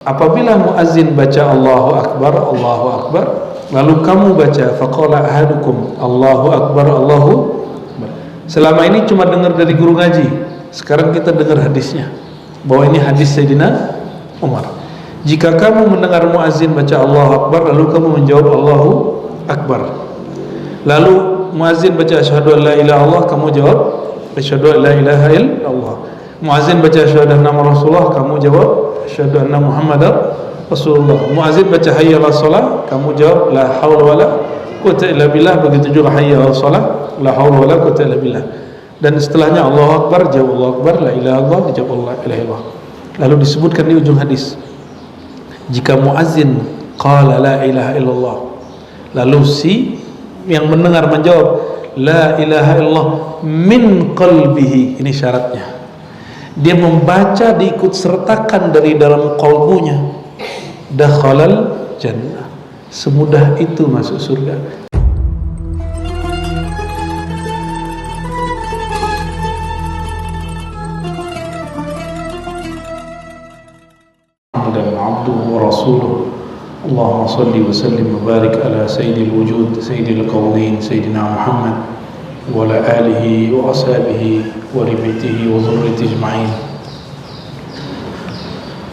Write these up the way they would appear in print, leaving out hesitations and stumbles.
Apabila muazzin baca Allahu Akbar, lalu kamu baca faqala ahadukum Allahu Akbar, Allahu Akbar. Selama ini cuma dengar dari guru ngaji. Sekarang kita dengar hadisnya, bahwa ini hadis Sayyidina Umar. Jika kamu mendengar muazzin baca Allahu Akbar, lalu kamu menjawab Allahu Akbar. Lalu muazzin baca asyhadu an la ilaha illallah, kamu jawab asyhadu an la ilaha illallah. Muazzin baca asyhadu anna Rasulullah, kamu jawab asyhadu anna Muhammadar Rasulullah. Muazzin baca hayya 'alas shalah, kamu jawab la haula wala quwwata illa billah. Begitu juga hayya 'alas shalah, la haula wala quwwata illa billah. Dan setelahnya Allahu Akbar, jawab Allahu Akbar, la ilaha illallah, jawab la ilaha illallah. Lalu disebutkan di ujung hadis, jika muazzin qala la ilaha illallah, lalu si yang mendengar menjawab la ilaha illallah min qalbihi, ini syaratnya, dia membaca diikut sertakan dari dalam qalbunya, dakhalal jannah, semudah itu masuk surga. Dan abduhu wa rasuluh, Allahumma salli wa sallim wa barik ala sayyidil wujud, sayyidil qawlin, sayyidina Muhammad wa ala alihi wa ashabihi wa ribitihi wa zurriyatihi ajma'in.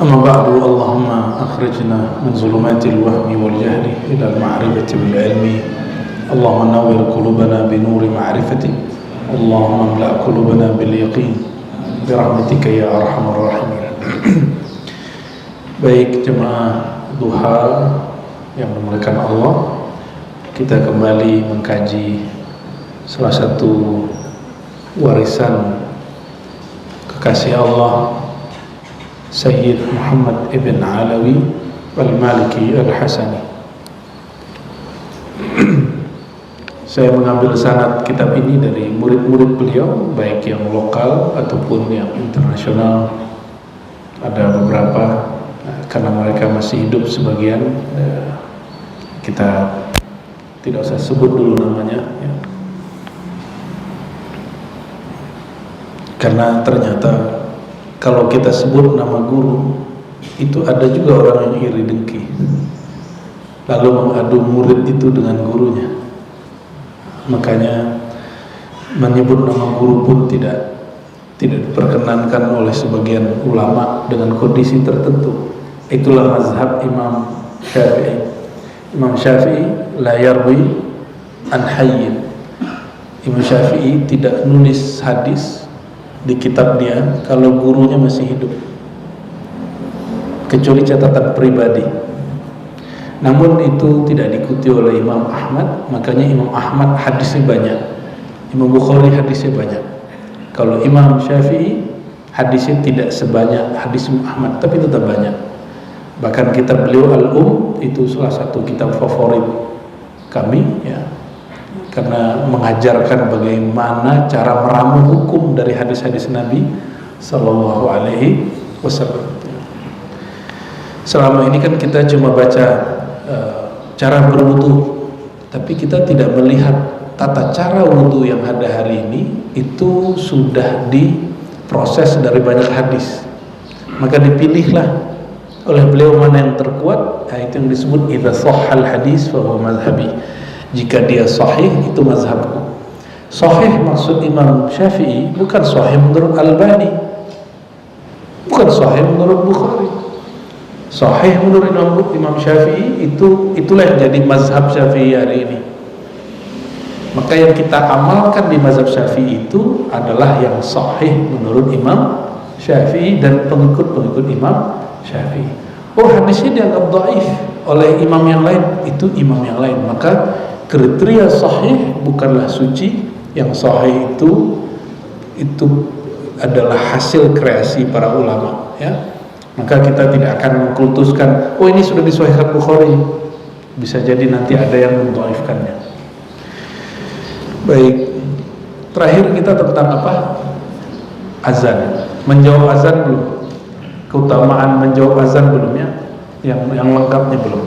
Amma ba'du, Allahumma akhrijna min zulumatil wahmi wal jahli ila al-ma'rifati wal ilmi. Allahumma nawwir qulubana bi nuri ma'rifati, Allahumma amla' qulubana bil yaqin bi rahmatika ya arhamar rahimin. Baik jemaah duha yang dimuliakan Allah, kita kembali mengkaji salah satu warisan kekasih Allah, Sayyid Muhammad ibn Alawi al-Maliki al-Hasani. Saya mengambil sanad kitab ini dari murid-murid beliau, baik yang lokal ataupun yang internasional. Ada beberapa, karena mereka masih hidup sebagian, kita tidak usah sebut dulu namanya ya. Karena ternyata kalau kita sebut nama guru, itu ada juga orang yang iri dengki, lalu mengadu murid itu dengan gurunya. Makanya menyebut nama guru pun tidak diperkenankan oleh sebagian ulama dengan kondisi tertentu. Itulah mazhab Imam Syafi'i. Imam Syafi'i la yarwi an hayyin. Imam Syafi'i tidak nulis hadis di kitab dia kalau gurunya masih hidup, kecuali catatan pribadi. Namun itu tidak diikuti oleh Imam Ahmad. Makanya Imam Ahmad hadisnya banyak, Imam Bukhari hadisnya banyak. Kalau Imam Syafi'i hadisnya tidak sebanyak hadis Imam Ahmad, tapi tetap banyak. Bahkan kitab beliau Al-Um itu salah satu kitab favorit kami ya, karena mengajarkan bagaimana cara meramu hukum dari hadis-hadis Nabi Sallallahu Alaihi Wasallam. Selama ini kan kita cuma baca cara berwudu, tapi kita tidak melihat tata cara wudu yang ada hari ini itu sudah diproses dari banyak hadis. Maka dipilihlah oleh beliau mana yang terkuat. Itu yang disebut idza sahhal hadis fa huwa mazhabi. Jika dia sahih, itu mazhabku. Sahih maksud Imam Syafi'i bukan sahih menurut Albani, bukan sahih menurut Bukhari. Sahih menurut Imam Syafi'i itulah yang jadi mazhab Syafi'i hari ini. Maka yang kita amalkan di mazhab Syafi'i itu adalah yang sahih menurut Imam Syafi'i dan pengikut-pengikut Imam Syafi'i. Oh, hadisnya dianggap dhaif oleh imam yang lain, itu imam yang lain. Maka kriteria sahih bukanlah suci. Yang sahih itu adalah hasil kreasi para ulama ya. Maka kita tidak akan mengkultuskan, oh ini sudah disahihkan Bukhari. Bisa jadi nanti ada yang mendhaifkannya. Baik, terakhir kita tentang apa? Azan. Menjawab azan belum? Keutamaan menjawab azan belum ya? Yang lengkapnya belum.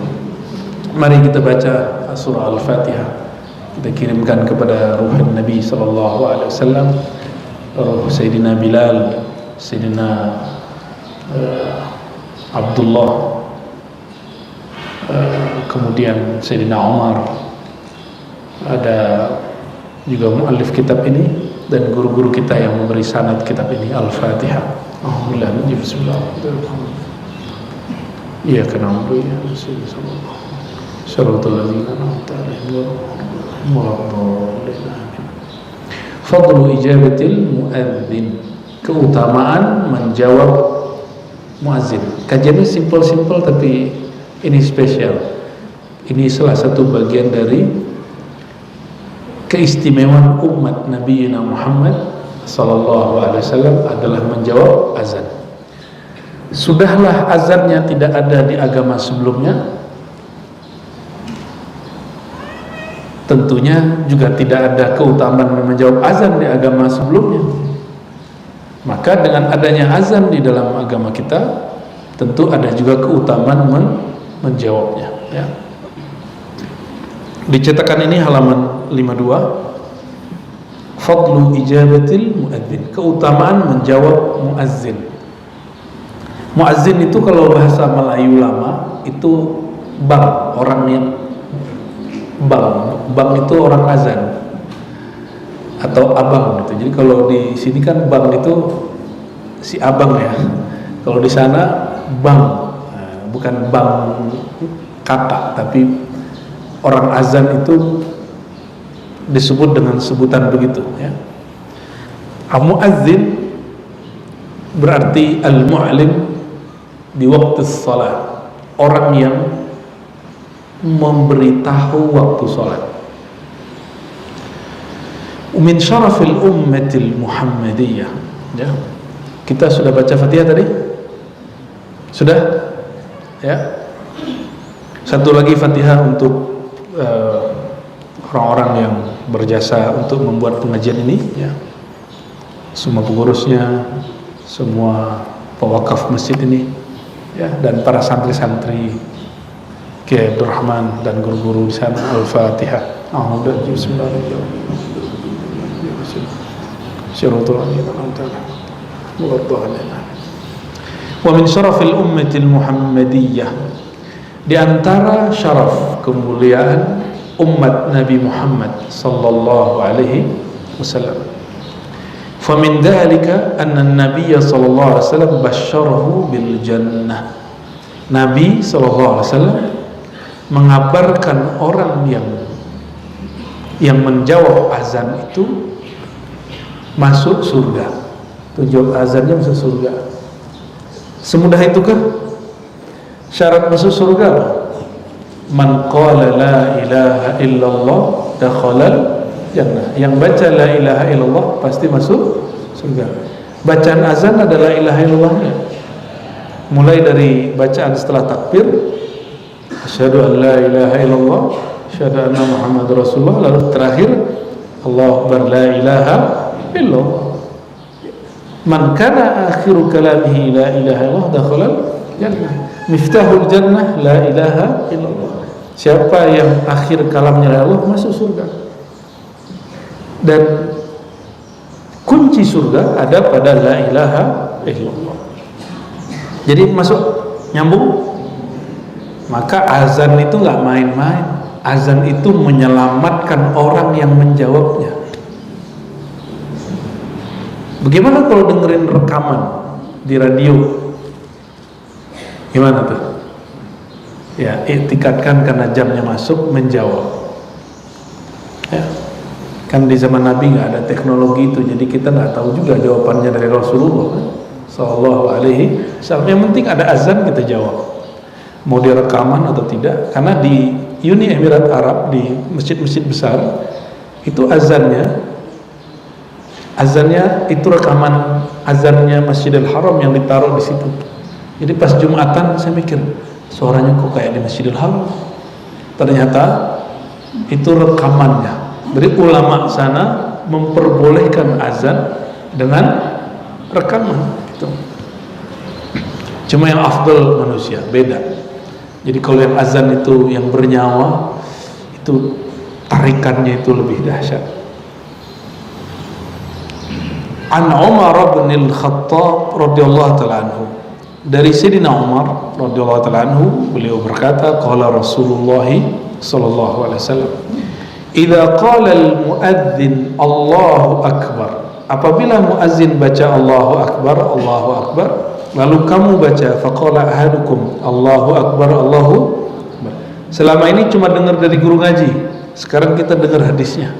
Mari kita baca surah Al-Fatihah. Kita kirimkan kepada ruh Nabi sallallahu alaihi wasallam, ruh Sayyidina Bilal, Sayyidina Abdullah kemudian Sayyidina Umar, ada juga muallif kitab ini, dan guru-guru kita yang memberi sanad kitab ini. Al-Fatihah. Alhamdulillah. Bismillahirrahmanirrahim. Iya kenal dulu ya. Syaratul ladzina an'amta 'alaihim Fadlu ijabatil muadzin, keutamaan menjawab muadzin. Kajiannya simple-simple tapi ini spesial. Ini salah satu bagian dari keistimewaan umat Nabi Muhammad sallallahu alaihi wasallam adalah menjawab azan. Sudahlah azannya tidak ada di agama sebelumnya, tentunya juga tidak ada keutamaan menjawab azan di agama sebelumnya. Maka dengan adanya azan di dalam agama kita, tentu ada juga keutamaan menjawabnya, ya. Dicetakan ini halaman 52. Fadlu ijabatil muadzin, keutamaan menjawab muadzin. Muadzin itu kalau bahasa Melayu lama itu bang, orang yang bang itu orang azan atau abang gitu. Jadi kalau di sini kan bang itu si abang ya. Kalau di sana bang, bukan bang kakak, tapi orang azan itu disebut dengan sebutan begitu, ya. Al-muadzin berarti al-mu'lim di waktu salat, orang yang memberitahu waktu salat. Min syarafil ummatil muhammadiyah, ya. Kita sudah baca Fatihah tadi? Sudah? Ya. Satu lagi Fatihah untuk orang-orang yang berjasa untuk membuat pengajian ini, ya. Semua pengurusnya, semua pewakaf masjid ini, ya, dan para santri-santri Kiai Abdul Rahman dan guru-guru di sana. Al-Fatihah. Bismillahirrahmanirrahim. Wa min syarafil ummatil muhammadiyah, di antara syaraf kemuliaan umat Nabi Muhammad sallallahu alaihi wasallam, fa min dzalika anna an-nabiy sallallahu alaihi wasallam basyarahu bil jannah. Nabi sallallahu alaihi wasallam mengabarkan orang yang menjawab azan itu masuk surga. Tujuan azannya masuk surga. Semudah itukah syarat masuk surga? Man qala la ilaha illallah dakhalal jannah. Yang baca la ilaha illallah pasti masuk surga. Bacaan azan adalah la ilaha illallahnya. Mulai dari bacaan setelah takbir, asyhadu an la ilaha illallah, asyhadu anna muhammadar rasulullah, lalu terakhir Allahu akbar la ilaha illallah. Man kana akhiru kalamihi la ilaha illallah dakhalal jannah. Miftahul jannah la ilaha illallah. Siapa yang akhir kalamnya la Allah masuk surga. Dan kunci surga ada pada la ilaha illallah. Jadi masuk, nyambung. Maka azan itu nggak main-main. Azan itu menyelamatkan orang yang menjawabnya. Bagaimana kalau dengerin rekaman di radio? Gimana tuh? Ya, iktikadkan karena jamnya masuk, menjawab. Ya. Kan di zaman Nabi nggak ada teknologi itu, jadi kita nggak tahu juga jawabannya dari Rasulullah Sallallahu Alaihi Wasallam. Yang penting ada azan, kita jawab. Mau direkaman atau tidak? Karena di Uni Emirat Arab, di masjid-masjid besar itu azannya itu rekaman azannya Masjidil Haram yang ditaruh di situ. Jadi pas Jumatan saya mikir, suaranya kok kayak di Masjidil Haram. Ternyata itu rekamannya. Jadi ulama sana memperbolehkan azan dengan rekaman gitu. Cuma yang afdal manusia beda. Jadi kalau yang azan itu yang bernyawa, itu tarikannya itu lebih dahsyat. An Umar bin Al-Khattab radhiyallahu ta'ala anhu, dari Sayyidina Umar radhiyallahu ta'ala anhu, beliau berkata, qala Rasulullah sallallahu alaihi wasallam, idza qala al-muadzin Allahu akbar, apabila muazzin baca Allahu akbar, lalu kamu baca faqala ahadukum Allahu akbar, Allahu akbar. Selama ini cuma dengar dari guru ngaji, sekarang kita dengar hadisnya,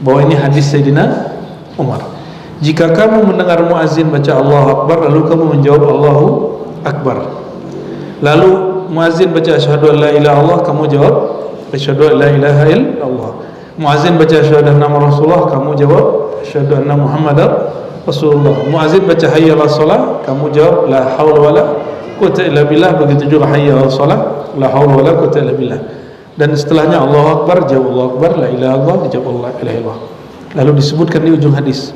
bahwa ini hadis Sayyidina Umar. Jika kamu mendengar muazzin baca Allahu akbar, lalu kamu menjawab Allahu akbar, lalu muazzin baca asyhadu an la ilaha illallah, kamu jawab asyhadu an la ilaha illallah. Muazzin baca asyhadu anna Rasulullah, kamu jawab asyhadu anna Muhammadar Rasulullah. Muazzin baca hayya 'alas shalah, kamu jawab la haula wala quwwata illa billah. Begitu juga hayya 'alas shalah, la haula wala quwwata illa billah. Dan setelahnya Allahu akbar, jawab Allahu akbar, la ilaha illallah, jawab la ilaha illallah. Lalu disebutkan di ujung hadis,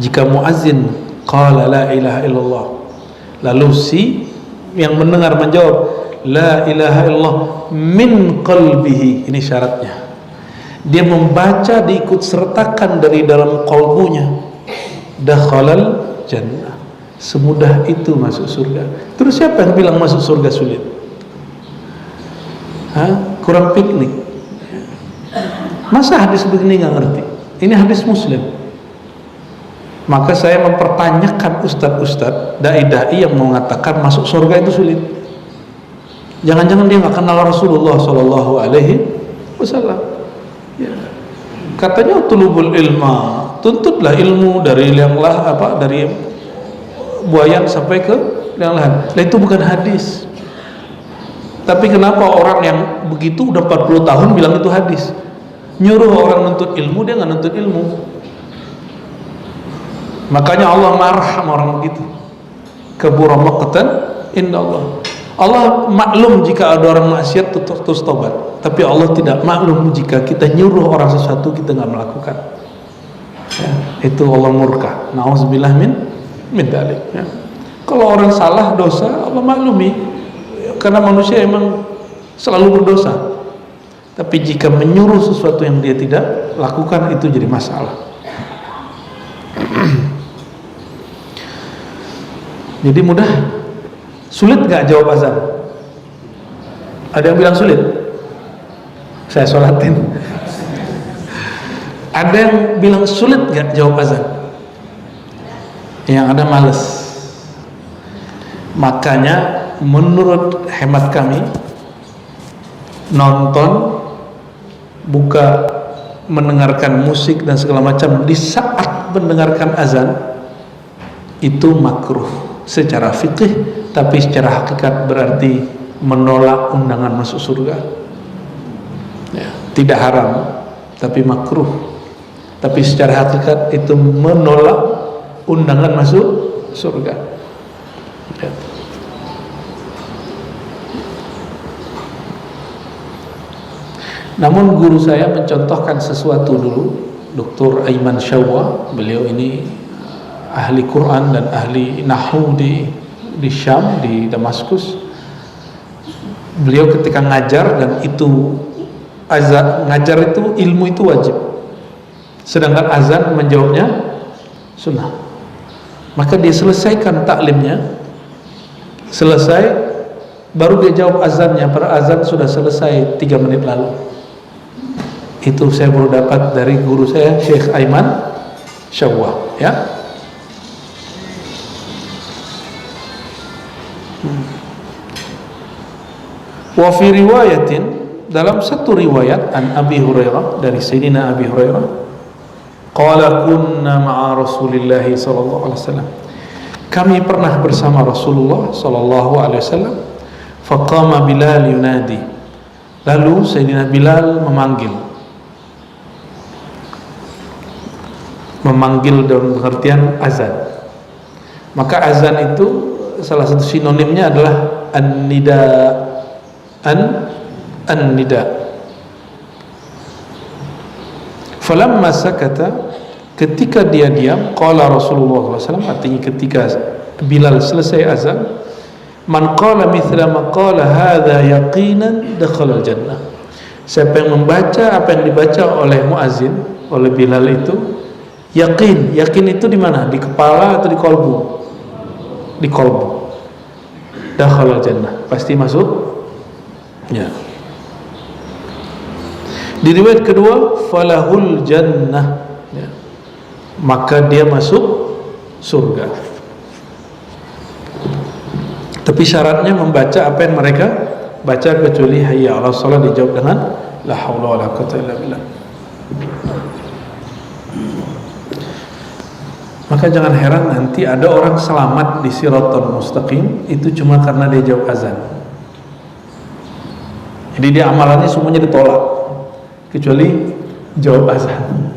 jika muazzin qala la ilaha illallah, lalu si yang mendengar menjawab la ilaha illallah min qalbihi, ini syaratnya, dia membaca diikut sertakan dari dalam qalbunya, dakhalal jannah, semudah itu masuk surga. Terus siapa yang bilang masuk surga sulit? Kurang piknik. Masa hadis begini nggak ngerti? Ini hadis Muslim. Maka saya mempertanyakan ustadz-ustadz, dai-dai yang mengatakan masuk surga itu sulit. Jangan-jangan dia nggak kenal Rasulullah Shallallahu Alaihi Wasallam. Ya. Katanya tulubul ilma, tuntutlah ilmu dari yang dari buayan sampai ke yang lain. Nah, itu bukan hadis. Tapi kenapa orang yang begitu udah 40 tahun bilang itu hadis? Nyuruh orang nuntut ilmu, dia nggak nuntut ilmu. Makanya Allah marah sama orang begitu. Kabura maqtan inda Allah. Allah maklum jika ada orang maksiat terus tobat, tapi Allah tidak maklum jika kita nyuruh orang sesuatu kita nggak melakukan. Ya, itu Allah murka. Nauzubillah min dzalik. Ya. Kalau orang salah dosa, Allah maklumi. Karena manusia emang selalu berdosa. Tapi jika menyuruh sesuatu yang dia tidak lakukan, itu jadi masalah. Jadi mudah. Sulit gak jawab azan? Ada yang bilang sulit? Saya sholatin. Ada yang bilang sulit gak jawab azan? Yang ada males. Makanya menurut hemat kami, nonton, buka, mendengarkan musik dan segala macam di saat mendengarkan azan itu makruh secara fikih, tapi secara hakikat berarti menolak undangan masuk surga. Ya, tidak haram, tapi makruh. Tapi secara hakikat itu menolak undangan masuk surga. Ya. Namun guru saya mencontohkan sesuatu dulu, Dr. Aiman Syawwa. Beliau ini ahli Quran dan ahli Nahwu di Syam, di Damaskus. Beliau ketika ngajar, dan itu azan, ngajar itu ilmu itu wajib, sedangkan azan menjawabnya sunnah. Maka dia selesaikan taklimnya, selesai baru dia jawab azannya, pada azan sudah selesai 3 menit lalu. Itu saya baru dapat dari guru saya, Syekh Aiman Syawwa, ya. Wa fi riwayatin, dalam satu riwayat, an Abi Hurairah, dari Sayyidina Abi Hurairah, qala kunna ma'a Rasulillah sallallahu alaihi wasallam, kami pernah bersama Rasulullah sallallahu alaihi wasallam, faqama Bilal yunadi, lalu Sayyidina Bilal memanggil dalam pengertian azan. Maka azan itu salah satu sinonimnya adalah an-nida. An-nida. Falamma sakata, ketika dia diam, qala Rasulullah SAW, artinya ketika Bilal selesai azan, man qala mithla ma qala hadha yaqinan dakhala al-jannah. Siapa yang membaca apa yang dibaca oleh muazin, oleh Bilal itu yakin. Yakin itu di mana? Di kepala atau di kolbu? Di kolbu. dakhala jannah, pasti masuk. Ya. Di riwayat kedua, falahul jannah, ya, maka dia masuk surga. Tapi syaratnya membaca apa yang mereka baca, kecuali hayya 'alas shalah dijawab dengan la haula wala quwwata illa billah. Maka jangan heran nanti ada orang selamat di Shiratal Mustaqim itu cuma karena dia jawab azan. Jadi dia amalannya semuanya ditolak kecuali jawab azan.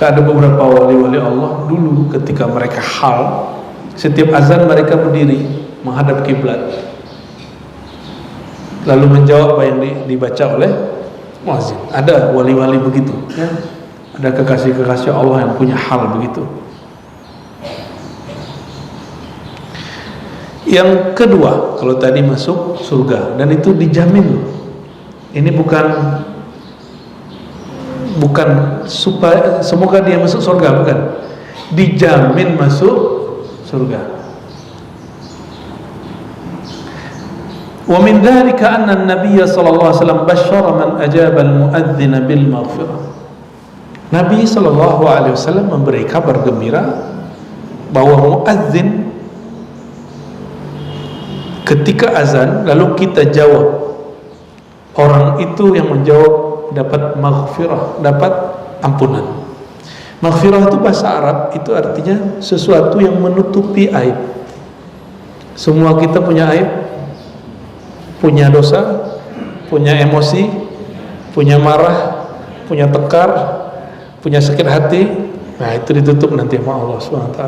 Ada beberapa wali-wali Allah dulu ketika mereka hal, setiap azan mereka berdiri menghadap kiblat, lalu menjawab apa yang dibaca oleh muazzin. Ada wali-wali begitu, ya. Ada kekasih-kekasih Allah yang punya hal begitu. Yang kedua, kalau tadi masuk surga, dan itu dijamin. Ini bukan supaya semoga dia masuk surga, bukan. Dijamin masuk surga. Wa min dzalika anna an-nabiy sallallahu alaihi wasallam basyara man ajaba al-muadzin bil maghfirah. Nabi sallallahu alaihi wasallam memberi kabar gembira bahwa muadzin ketika azan lalu kita jawab, orang itu yang menjawab dapat maghfirah, dapat ampunan. Maghfirah itu bahasa Arab, itu artinya sesuatu yang menutupi aib. Semua kita punya aib, punya dosa, punya emosi, punya marah, punya tekar, punya sakit hati. Nah, itu ditutup nanti sama Allah SWT,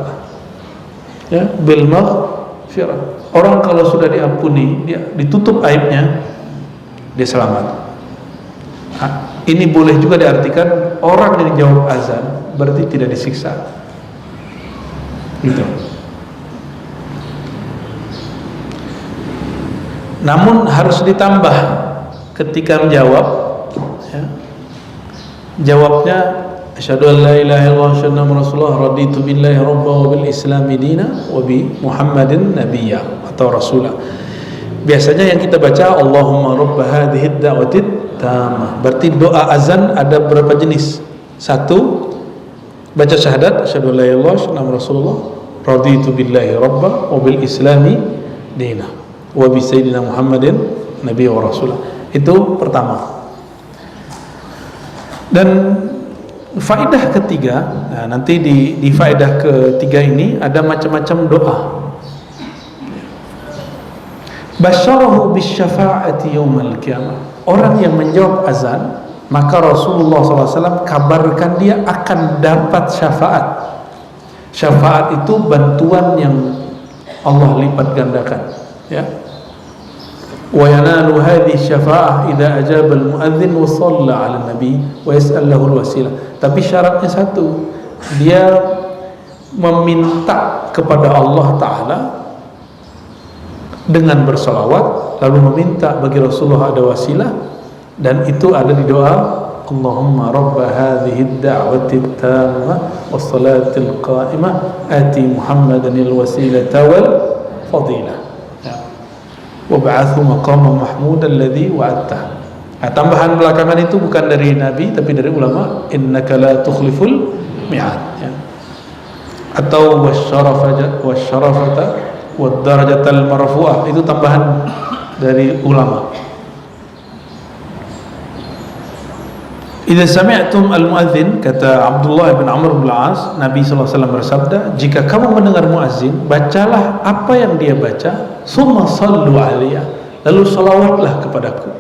ya, bil maghfirah. Orang kalau sudah diampuni, dia ditutup aibnya, dia selamat. Nah, ini boleh juga diartikan orang yang jawab azan berarti tidak disiksa, gitu. Namun harus ditambah ketika menjawab, ya, jawabnya asyhadu an la ilaha illallah wa asyhadu anna rasulullah raditu billahi rabba wa bil islami dina wa bi muhammadin nabiyya atau rasulah. Biasanya yang kita baca Allahumma rabb hadhihi ad-da'wati tamah. Berarti doa azan ada berapa jenis? Satu, baca syahadat asyhadu an la ilaha illallah wa asyhadu anna rasulullah raditu billahi rabba wa bil islami dina wa bi sayyidina muhammadin nabiyya wa rasulah. Itu pertama. Dan faedah ketiga, nah nanti di faedah ketiga ini ada macam-macam doa. Basyarahu bisyafa'ati yaumal qiyamah. Orang yang menjawab azan, maka Rasulullah SAW kabarkan dia akan dapat syafaat. Syafaat itu bantuan yang Allah lipat gandakan, ya. Wa yanalu hadhihi syafa'ah idza ajaba al-muadzin wa shalla 'ala an-nabi wa yas'al lahu al-wasilah. Tapi syaratnya satu, dia meminta kepada Allah Ta'ala dengan bersalawat, lalu meminta bagi Rasulullah ada wasilah, dan itu ada di doa Allahumma rabba hadhihi ad-da'wati at-tammah was-salatil qa'imah ati Muhammadan al-wasilata wal fadilah wab'athu maqaman mahmudan alladhi wa'adtah. Nah, tambahan belakangan itu bukan dari Nabi tapi dari ulama, innaka la tukhliful mi'ad, ya. Atau wasyarafata waddarajatal marfu'ah, itu tambahan dari ulama. Idza sami'tum al-muadzin, kata Abdullah bin Amr bin Al-As, Nabi SAW bersabda, jika kamu mendengar muadzin, bacalah apa yang dia baca, summa sallu alayya, lalu salawatlah kepadaku.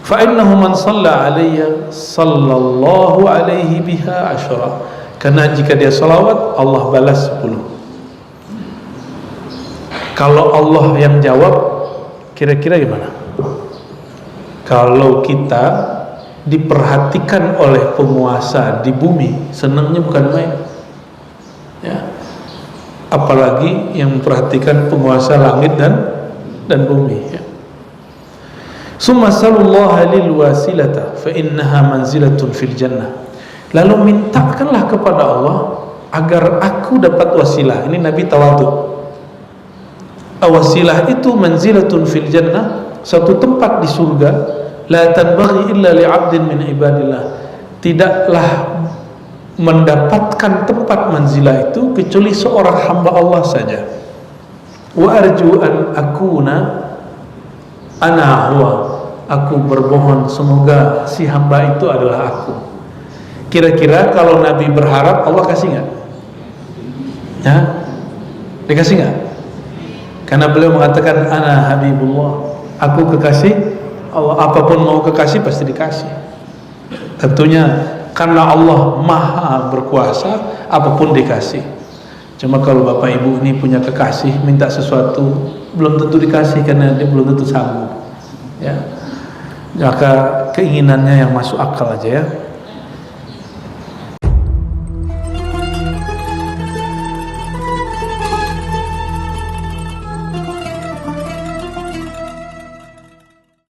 Fa innahu man shalla alayya sallallahu alaihi biha asyara. Karena jika dia salawat, Allah balas 10. Kalau Allah yang jawab, kira-kira gimana? Kalau kita diperhatikan oleh penguasa di bumi, senangnya bukan main, ya. Apalagi yang memperhatikan penguasa langit dan bumi, ya. Summa sallallahu lil wasilata fa innaha manzilatun fil jannah. Lalu mintakanlah kepada Allah agar aku dapat wasilah. Ini Nabi tawadhu. Wasilah itu manzilatun fil jannah, satu tempat di surga, la tanbaghi illa li'abdin min ibadillah, tidaklah mendapatkan tempat manzilah itu kecuali seorang hamba Allah saja. Wa arju an akuna ana huwa, aku bermohon semoga si hamba itu adalah aku. Kira-kira kalau Nabi berharap, Allah kasih nggak? Ya, dikasih nggak? Karena beliau mengatakan ana habibullah, aku kekasih Allah, apapun mau kekasih pasti dikasih. Tentunya karena Allah maha berkuasa, apapun dikasih. Cuma kalau bapak ibu ini punya kekasih, minta sesuatu belum tentu dikasih karena dia belum tentu sanggup, ya. Maka keinginannya yang masuk akal aja, ya.